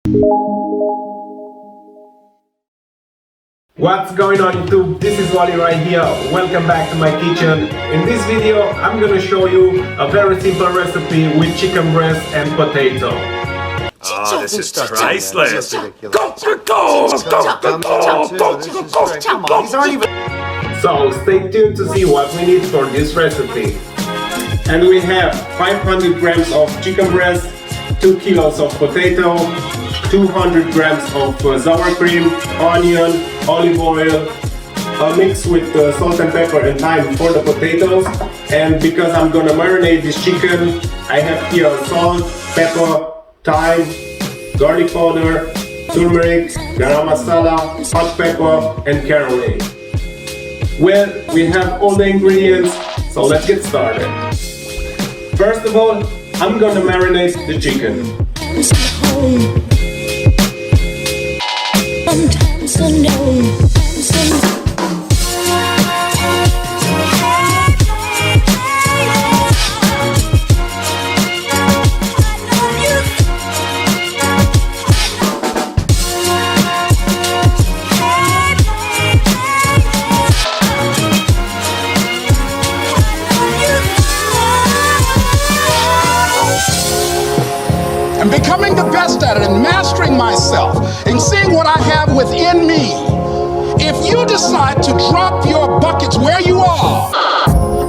What's going on YouTube? This is Wally right here. Welcome back to my kitchen. In this video I'm gonna show you a very simple recipe with chicken breast and potato. Oh, this is priceless. So stay tuned to see what we need for this recipe. And we have 500 grams of chicken breast, 2 kilos of potato, 200 grams of sour cream, onion, olive oil, a mix with salt and pepper and thyme for the potatoes. And because I'm gonna marinate this chicken, I have here salt, pepper, thyme, garlic powder, turmeric, garam masala, hot pepper and caraway. Well, we have all the ingredients, so let's get started. First of all, I'm gonna marinate the chicken. And becoming the best at it and mastering myself and seeing what I have within me. If you decide to drop your buckets where you are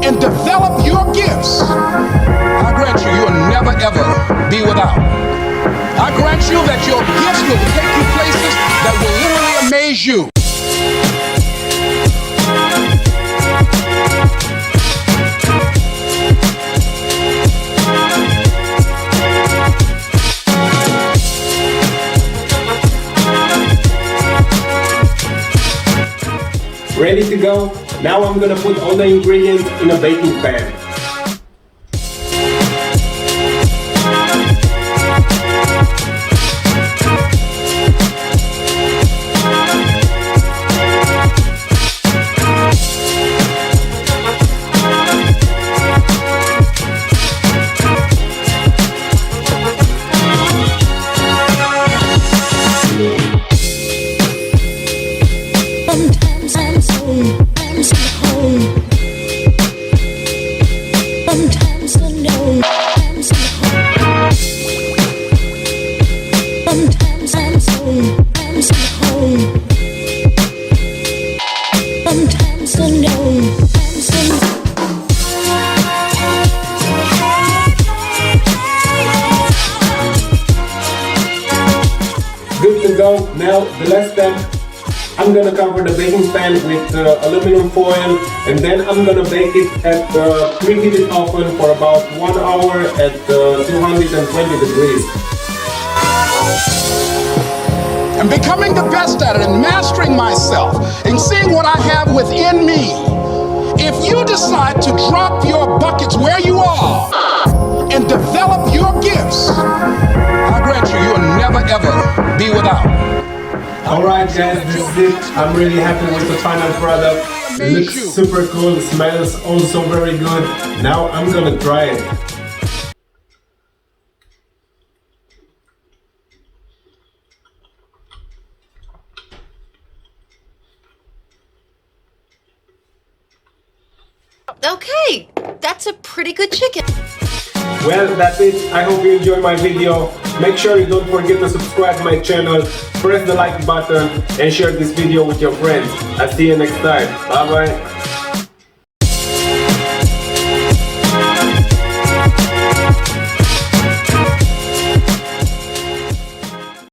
and develop your gifts, I grant you, you'll never ever be without. I grant you that your gifts will take you places that will literally amaze you. Ready to go? Now I'm gonna put all the ingredients in a baking pan. Good to go. Now the last step, I'm gonna cover the baking pan with aluminum foil, and then I'm gonna bake it at the preheated oven for about 1 hour at 220 degrees. And becoming the best at it and mastering myself and seeing what I have within me. If you decide to drop your buckets where you are and develop your gifts, I grant you, you'll never ever be without. Alright guys, this is it. I'm really happy with the final product. It looks super cool, smells also very good. Now I'm gonna try it. Okay, that's a pretty good chicken. Well, that's it. I hope you enjoyed my video. Make sure you don't forget to subscribe to my channel, press the like button and share this video with your friends. I'll see you next time. Bye bye.